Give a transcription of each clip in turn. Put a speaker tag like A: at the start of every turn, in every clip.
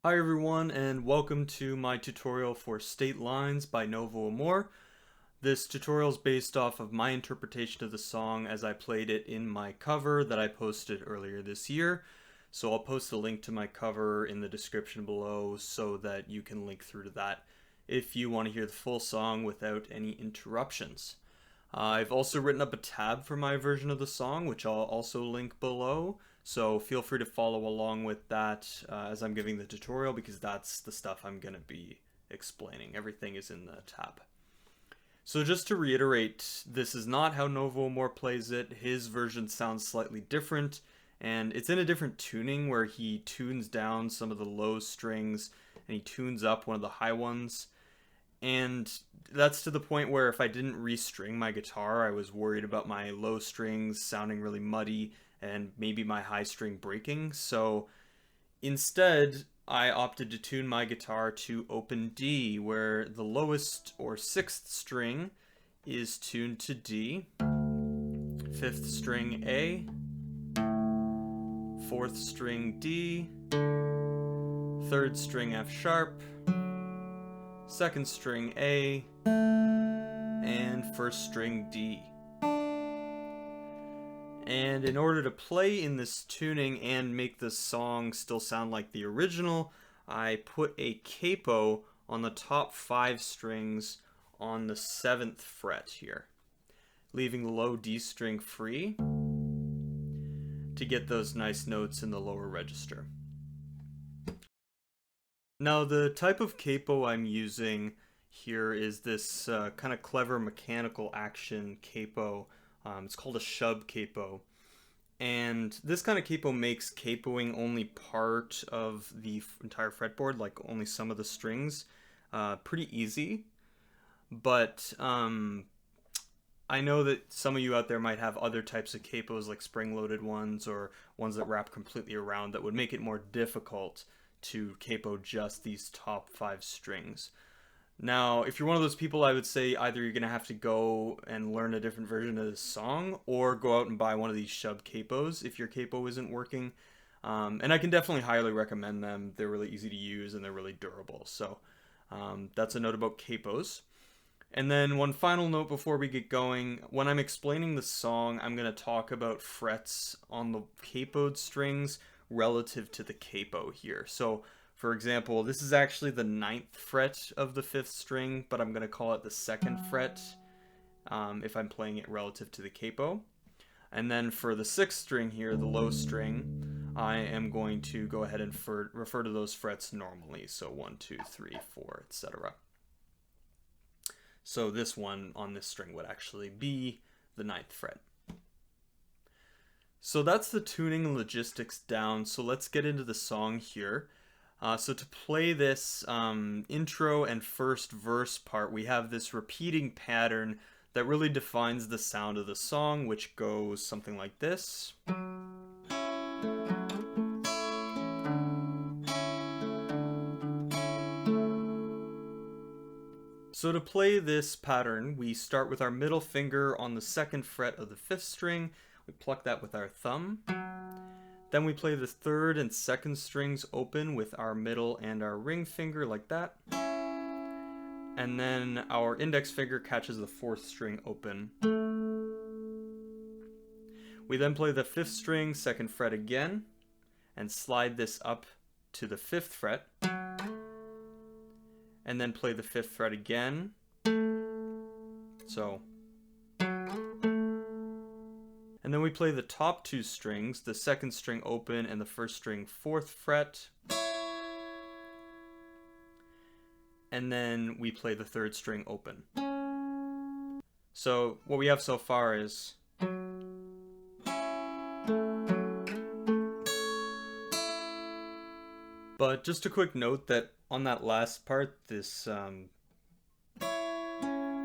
A: Hi everyone, and welcome to my tutorial for State Lines by Novo Amor. This tutorial is based off of my interpretation of the song as I played it in my cover that I posted earlier this year. So I'll post a link to my cover in the description below so that you can link through to that if you want to hear the full song without any interruptions. I've also written up a tab for my version of the song, which I'll also link below. So feel free to follow along with that as I'm giving the tutorial, because that's the stuff I'm going to be explaining. Everything is in the tab. So just to reiterate, this is not how Novo Amor plays it. His version sounds slightly different, and it's in a different tuning where he tunes down some of the low strings and he tunes up one of the high ones. And that's to the point where if I didn't restring my guitar, I was worried about my low strings sounding really muddy and maybe my high string breaking. So instead, I opted to tune my guitar to open D, where the lowest or sixth string is tuned to D, fifth string A, fourth string D, third string F sharp, second string A, and first string D. And in order to play in this tuning and make the song still sound like the original, I put a capo on the top 5 strings on the 7th fret here, leaving the low D string free to get those nice notes in the lower register. Now, the type of capo I'm using here is this kind of clever mechanical action capo. It's called a Shubb capo. And this kind of capo makes capoing only part of the entire fretboard, like only some of the strings, pretty easy. But I know that some of you out there might have other types of capos, like spring-loaded ones or ones that wrap completely around, that would make it more difficult to capo just these top 5 strings. Now, if you're one of those people, I would say either you're going to have to go and learn a different version of this song, or go out and buy one of these Shubb capos if your capo isn't working. And I can definitely highly recommend them. They're really easy to use and they're really durable. So that's a note about capos. And then one final note before we get going. When I'm explaining the song, I'm going to talk about frets on the capoed strings relative to the capo here. So for example, this is actually the 9th fret of the 5th string, but I'm going to call it the 2nd fret if I'm playing it relative to the capo. And then for the 6th string here, the low string, I am going to go ahead and refer to those frets normally. So 1, 2, 3, 4, etc. So this one on this string would actually be the 9th fret. So that's the tuning and logistics down. So let's get into the song here. So to play this intro and first verse part, we have this repeating pattern that really defines the sound of the song, which goes something like this. So to play this pattern, we start with our middle finger on the 2nd fret of the 5th string. We pluck that with our thumb. Then we play the 3rd and 2nd strings open with our middle and our ring finger like that. And then our index finger catches the 4th string open. We then play the 5th string, 2nd fret again, and slide this up to the 5th fret. And then play the 5th fret again. So. And then we play the top 2 strings, the 2nd string open and the 1st string 4th fret. And then we play the 3rd string open. So what we have so far is but just a quick note that on that last part, this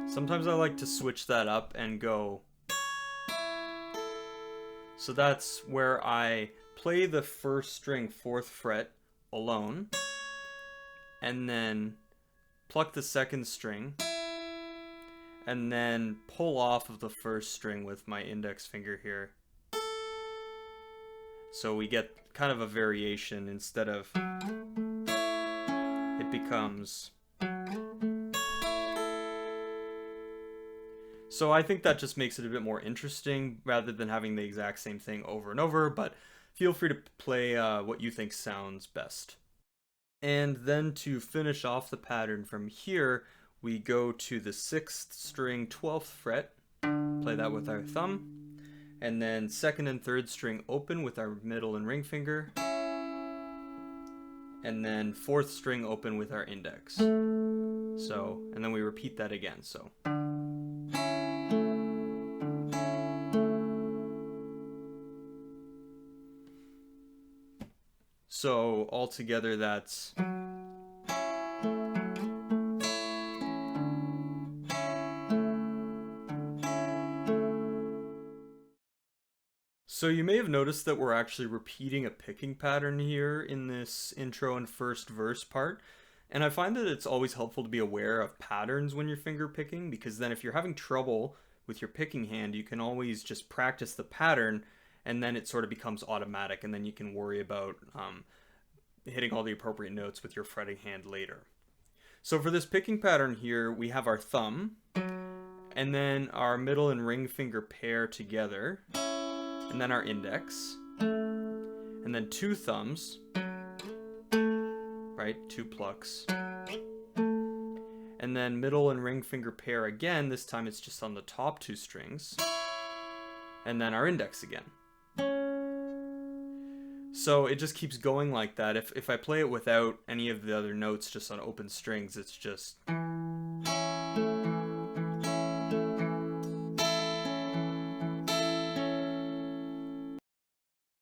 A: sometimes I like to switch that up and go. So that's where I play the 1st string 4th fret alone, and then pluck the 2nd string, and then pull off of the 1st string with my index finger here. So we get kind of a variation. Instead of becomes. So I think that just makes it a bit more interesting rather than having the exact same thing over and over, but feel free to play what you think sounds best. And then to finish off the pattern from here, we go to the 6th string 12th fret, play that with our thumb, and then 2nd and 3rd string open with our middle and ring finger, and then 4th string open with our index. So, and then we repeat that again, so. So altogether that's. So you may have noticed that we're actually repeating a picking pattern here in this intro and first verse part. And I find that it's always helpful to be aware of patterns when you're finger picking, because then if you're having trouble with your picking hand, you can always just practice the pattern and then it sort of becomes automatic, and then you can worry about hitting all the appropriate notes with your fretting hand later. So for this picking pattern here, we have our thumb, and then our middle and ring finger pair together, and then our index, and then 2 thumbs, right, 2 plucks, and then middle and ring finger pair again. This time it's just on the top 2 strings, and then our index again. So it just keeps going like that. If I play it without any of the other notes, just on open strings, it's just.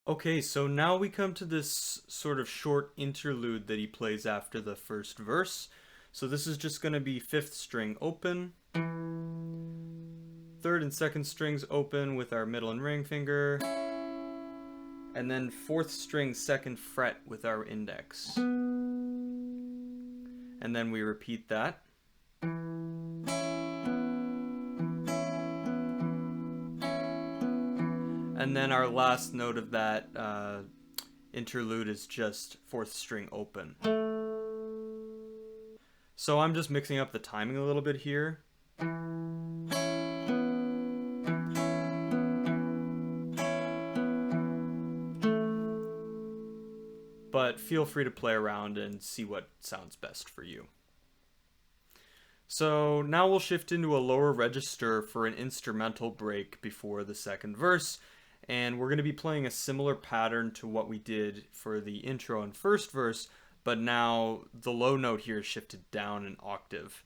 A: Okay, so now we come to this sort of short interlude that he plays after the first verse. So this is just going to be 5th string open, 3rd and 2nd strings open with our middle and ring finger, and then 4th string 2nd fret with our index. And then we repeat that. And then our last note of that interlude is just 4th string open. So I'm just mixing up the timing a little bit here. But feel free to play around and see what sounds best for you. So now we'll shift into a lower register for an instrumental break before the 2nd verse, and we're going to be playing a similar pattern to what we did for the intro and first verse, but now the low note here is shifted down an octave.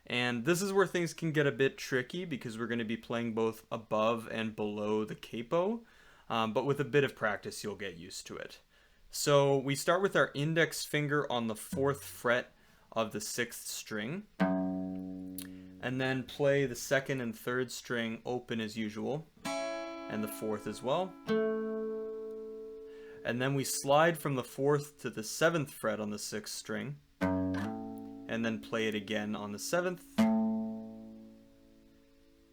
A: And this is where things can get a bit tricky because we're going to be playing both above and below the capo, but with a bit of practice you'll get used to it. So we start with our index finger on the 4th fret of the 6th string, and then play the 2nd and 3rd string open as usual, and the 4th as well. And then we slide from the 4th to the 7th fret on the 6th string, and then play it again on the 7th.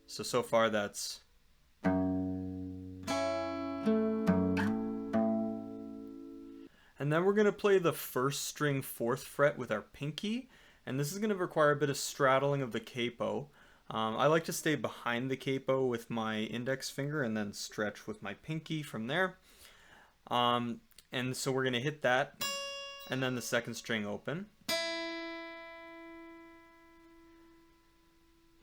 A: So far that's. And then we're going to play the 1st string 4th fret with our pinky, and this is going to require a bit of straddling of the capo. I like to stay behind the capo with my index finger and then stretch with my pinky from there. And so we're going to hit that, and then the 2nd string open.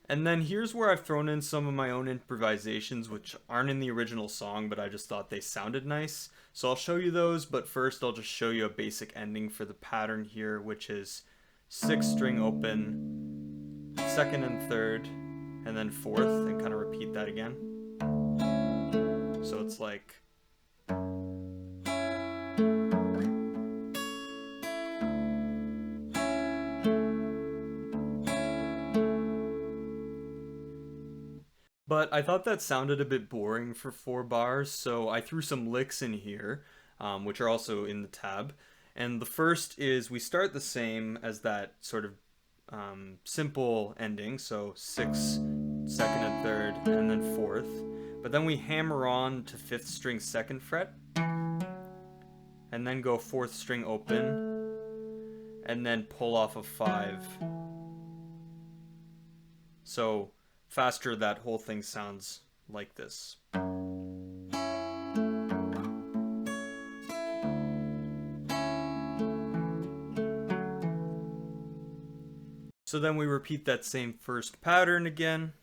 A: And then here's where I've thrown in some of my own improvisations, which aren't in the original song, but I just thought they sounded nice. So I'll show you those, but first I'll just show you a basic ending for the pattern here, which is 6th string open, 2nd and 3rd, and then 4th, and kind of repeat that again. So it's like. But I thought that sounded a bit boring for 4 bars, so I threw some licks in here, which are also in the tab. And the first is we start the same as that sort of simple ending, so 6th, 2nd and 3rd, and then 4th. But then we hammer on to 5th string 2nd fret, and then go 4th string open, and then pull off a 5. So faster, that whole thing sounds like this. So then we repeat that same first pattern again.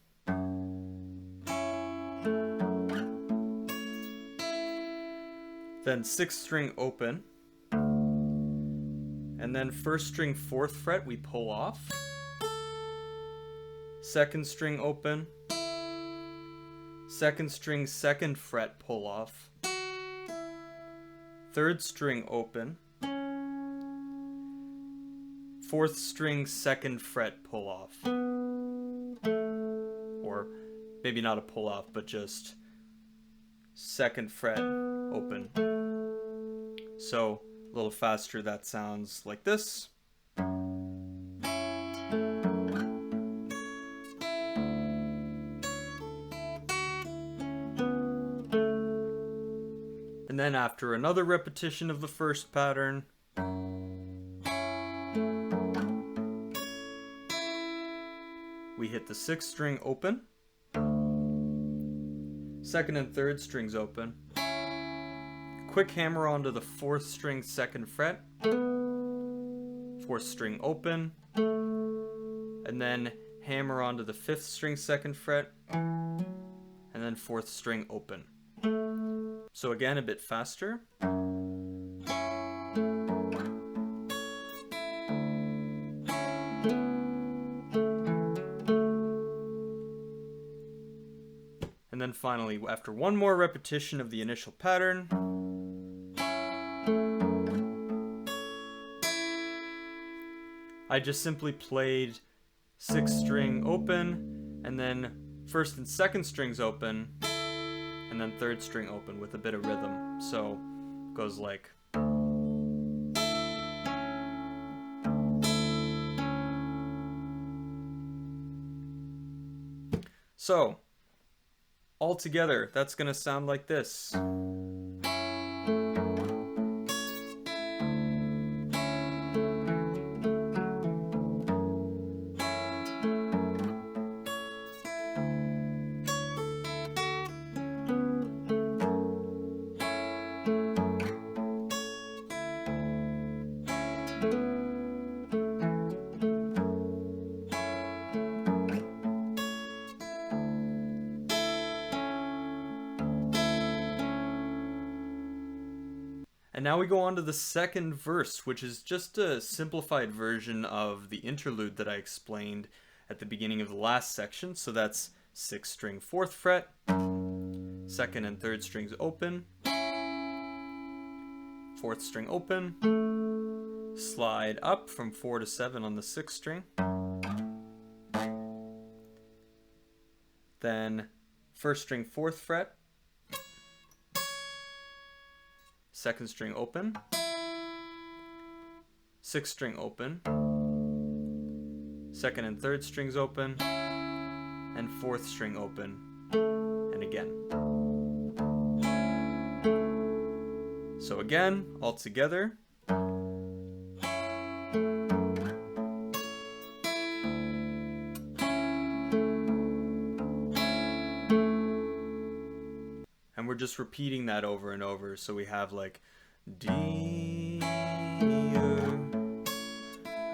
A: Then 6th string open. And then 1st string 4th fret we pull off. 2nd string open. 2nd string 2nd fret pull off. 3rd string open. 4th string 2nd fret pull off. Or maybe not a pull off, but just 2nd fret open. So a little faster, that sounds like this. And then after another repetition of the first pattern, we hit the 6th string open, 2nd and 3rd strings open, quick hammer onto the 4th string 2nd fret, 4th string open, and then hammer onto the 5th string 2nd fret, and then 4th string open. So again, a bit faster. And then finally, after one more repetition of the initial pattern, I just simply played 6th string open, and then 1st and 2nd strings open, and then 3rd string open with a bit of rhythm. So it goes like. So all together, that's going to sound like this. And now we go on to the second verse, which is just a simplified version of the interlude that I explained at the beginning of the last section. So that's 6th string 4th fret, 2nd and 3rd strings open, 4th string open, slide up from 4 to 7 on the 6th string, then 1st string 4th fret, 2nd string open, 6th string open, 2nd and 3rd strings open, and 4th string open, and again. So again, all together. And we're just repeating that over and over. So we have like, dear,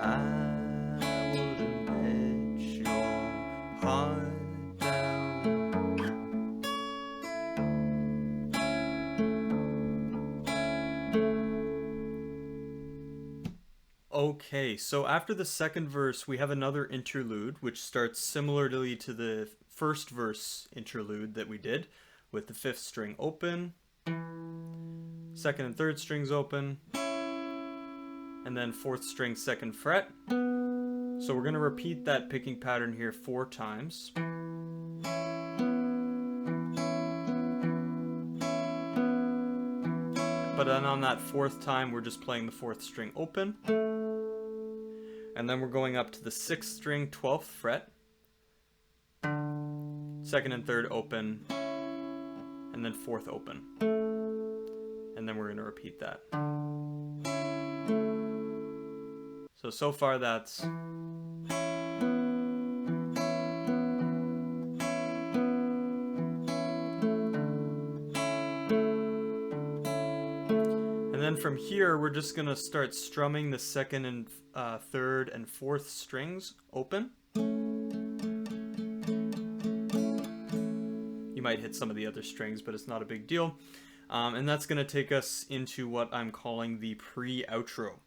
A: I wouldn't let your heart down. Okay, so after the second verse, we have another interlude, which starts similarly to the first verse interlude that we did, with the 5th string open, 2nd and 3rd strings open, and then 4th string 2nd fret. So we're going to repeat that picking pattern here 4 times. But then on that 4th time, we're just playing the 4th string open. And then we're going up to the 6th string 12th fret, 2nd and 3rd open, and then 4th open. And then we're going to repeat that. So far that's... And then from here, we're just gonna start strumming the second and third and fourth strings open. You might hit some of the other strings, but it's not a big deal. And that's gonna take us into what I'm calling the pre-outro.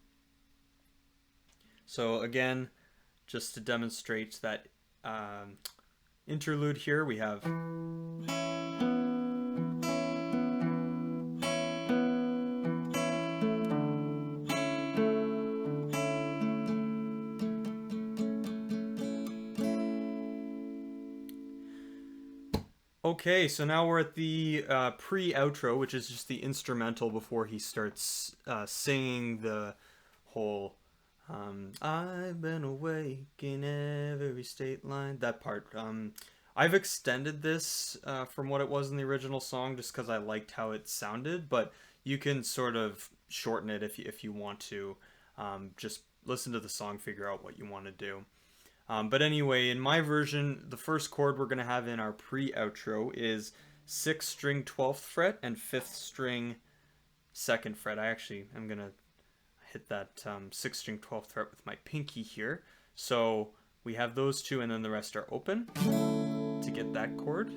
A: So again, just to demonstrate that interlude here, we have... Okay, so now we're at the pre-outro, which is just the instrumental before he starts singing the whole I've been awake in every state line, that part. I've extended this from what it was in the original song just because I liked how it sounded, but you can sort of shorten it if you want to. Just listen to the song, figure out what you want to do. But anyway, in my version, the first chord we're going to have in our pre-outro is 6th string 12th fret and 5th string 2nd fret. I actually am going to hit that 6th string 12th fret with my pinky here. So we have those two and then the rest are open to get that chord.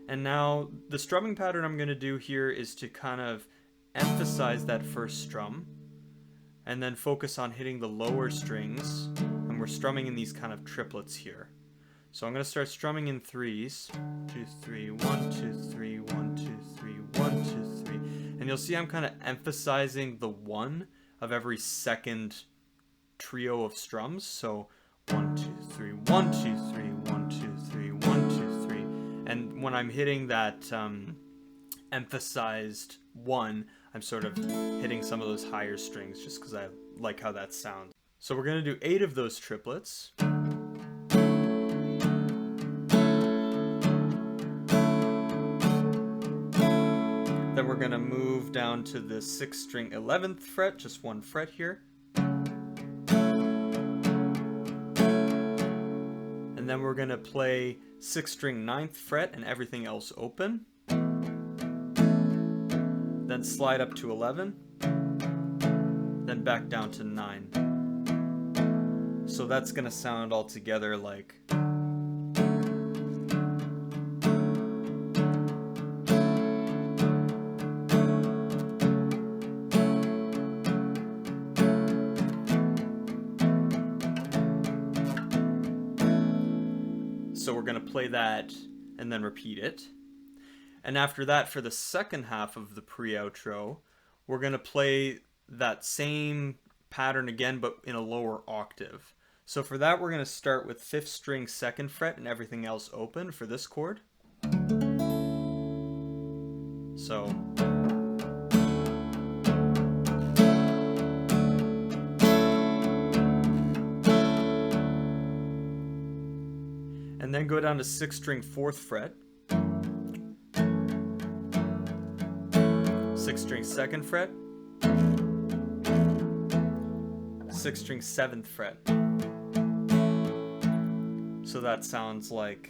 A: And now the strumming pattern I'm going to do here is to kind of emphasize that first strum and then focus on hitting the lower strings. And we're strumming in these kind of triplets here. So I'm going to start strumming in threes. 2, 3, 1, 2, 3, 1, 2, 3, 1, 2, 3. And you'll see I'm kind of emphasizing the 1 of every second trio of strums. So 1, 2, 3, 1, 2, 3, 1, 2, 3, 1, 2, 3. And when I'm hitting that emphasized 1, I'm sort of hitting some of those higher strings just because I like how that sounds. So we're going to do 8 of those triplets. Then we're going to move down to the 6th string 11th fret, just 1 fret here. And then we're going to play 6th string 9th fret and everything else open. Then slide up to 11. Then back down to 9. So that's going to sound all together like... So we're going to play that and then repeat it. And after that, for the second half of the pre-outro, we're going to play that same pattern again, but in a lower octave. So for that, we're going to start with 5th string 2nd fret and everything else open for this chord. So... And then go down to 6th string 4th fret. 6th string 2nd fret. 6th string 7th fret. So that sounds like...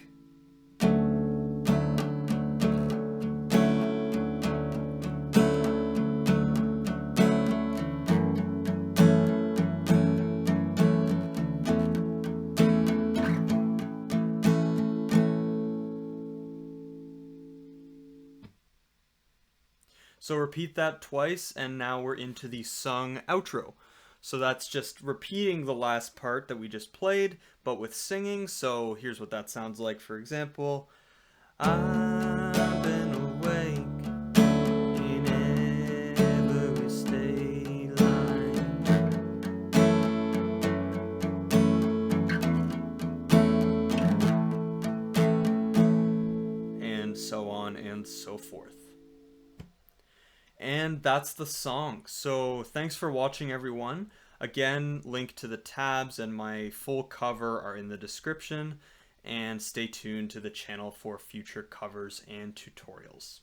A: So repeat that twice, and now we're into the sung outro. So that's just repeating the last part that we just played, but with singing. So here's what that sounds like, for example. I've been awake in every state line. And so on and so forth. And that's the song. So thanks for watching, everyone. Again, link to the tabs and my full cover are in the description. And stay tuned to the channel for future covers and tutorials.